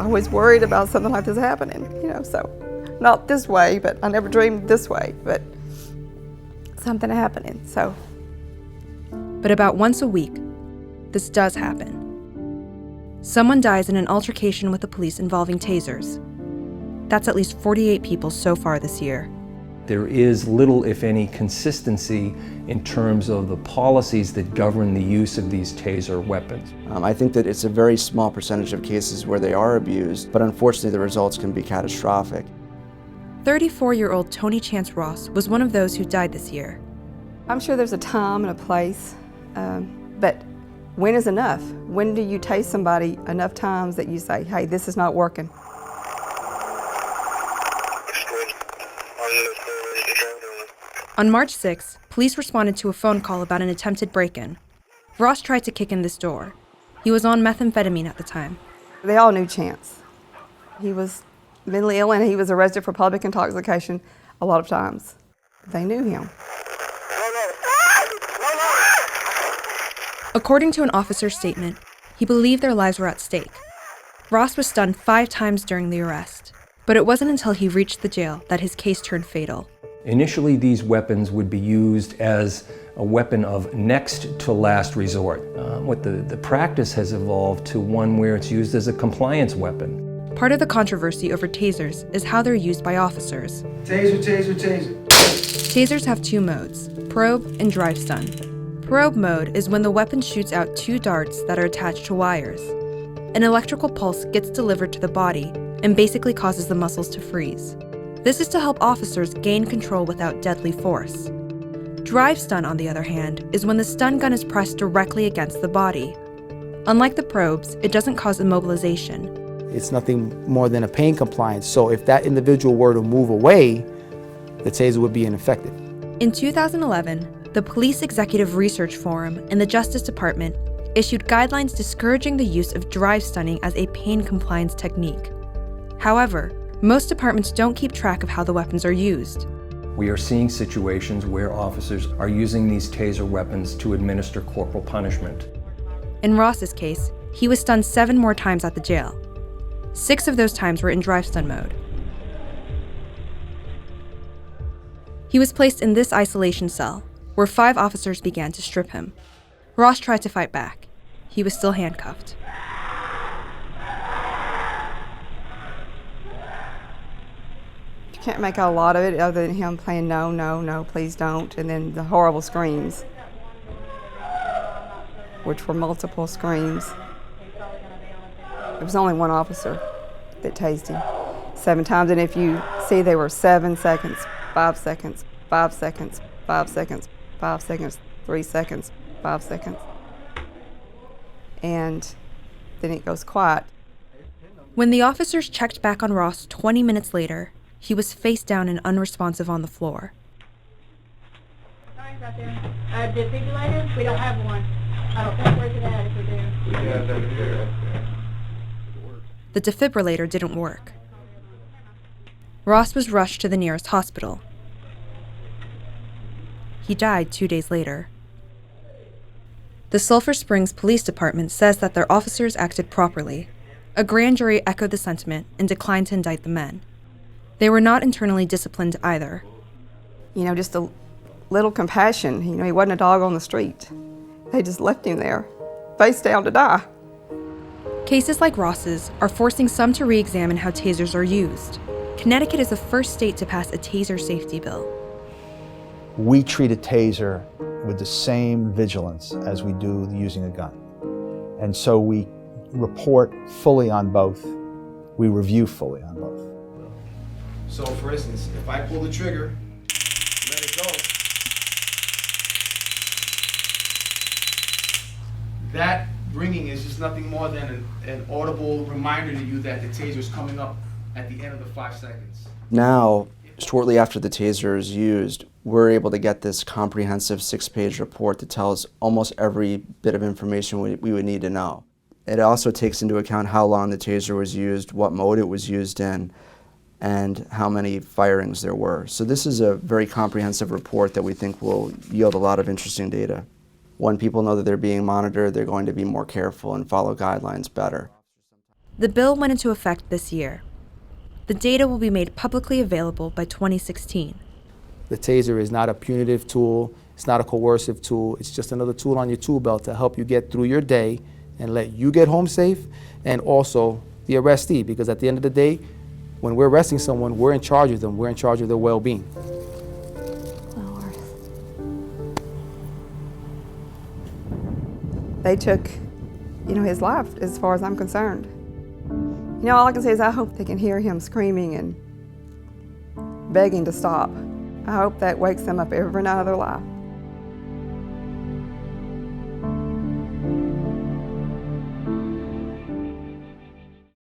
always worried about something like this happening, so not this way, but I never dreamed this way, but something happening, so. But about once a week, this does happen. Someone dies in an altercation with the police involving tasers. That's at least 48 people so far this year. There is little, if any, consistency in terms of the policies that govern the use of these taser weapons. I think that it's a very small percentage of cases where they are abused, but unfortunately the results can be catastrophic. 34-year-old Tony Chance Ross was one of those who died this year. I'm sure there's a time and a place, but when is enough? When do you tase somebody enough times that you say, hey, this is not working? On March 6, police responded to a phone call about an attempted break-in. Ross tried to kick in this door. He was on methamphetamine at the time. They all knew Chance. He was mentally ill and he was arrested for public intoxication a lot of times. They knew him. According to an officer's statement, he believed their lives were at stake. Ross was stunned 5 times during the arrest, but it wasn't until he reached the jail that his case turned fatal. Initially, these weapons would be used as a weapon of next to last resort. The practice has evolved to one where it's used as a compliance weapon. Part of the controversy over tasers is how they're used by officers. Taser, taser, taser. Tasers have 2 modes, probe and drive stun. Probe mode is when the weapon shoots out 2 darts that are attached to wires. An electrical pulse gets delivered to the body and basically causes the muscles to freeze. This is to help officers gain control without deadly force. Drive stun, on the other hand, is when the stun gun is pressed directly against the body. Unlike the probes, it doesn't cause immobilization. It's nothing more than a pain compliance, so if that individual were to move away, the taser would be ineffective. In 2011, the Police Executive Research Forum and the Justice Department issued guidelines discouraging the use of drive stunning as a pain compliance technique. However, most departments don't keep track of how the weapons are used. We are seeing situations where officers are using these taser weapons to administer corporal punishment. In Ross's case, he was stunned 7 more times at the jail. 6 of those times were in drive stun mode. He was placed in this isolation cell, where 5 officers began to strip him. Ross tried to fight back. He was still handcuffed. You can't make out a lot of it other than him playing no, no, no, please don't, and then the horrible screams, which were multiple screams. There was only one officer that tased him 7 times, and if you see, they were 7 seconds, 5 seconds, 5 seconds, 5 seconds, 5 seconds, 3 seconds, 5 seconds. And then it goes quiet. When the officers checked back on Ross 20 minutes later, he was face down and unresponsive on the floor. Sorry about that. Defibrillator? We don't have one. I don't think where's it at if we do. We have that here. The defibrillator didn't work. Ross was rushed to the nearest hospital. He died 2 days later. The Sulphur Springs Police Department says that their officers acted properly. A grand jury echoed the sentiment and declined to indict the men. They were not internally disciplined either. Just a little compassion. He wasn't a dog on the street. They just left him there, face down to die. Cases like Ross's are forcing some to re-examine how tasers are used. Connecticut is the first state to pass a taser safety bill. We treat a taser with the same vigilance as we do using a gun. And so we report fully on both. We review fully on both. So for instance, if I pull the trigger, let it go, that ringing is just nothing more than an audible reminder to you that the taser is coming up at the end of the 5 seconds. Now, shortly after the taser is used, we're able to get this comprehensive 6-page report that tells almost every bit of information we would need to know. It also takes into account how long the taser was used, what mode it was used in, and how many firings there were. So this is a very comprehensive report that we think will yield a lot of interesting data. When people know that they're being monitored, they're going to be more careful and follow guidelines better. The bill went into effect this year. The data will be made publicly available by 2016. The taser is not a punitive tool, it's not a coercive tool, it's just another tool on your tool belt to help you get through your day and let you get home safe, and also the arrestee, because at the end of the day, when we're arresting someone, we're in charge of them, we're in charge of their well-being. They took, his life as far as I'm concerned. All I can say is I hope they can hear him screaming and begging to stop. I hope that wakes them up every night of their life.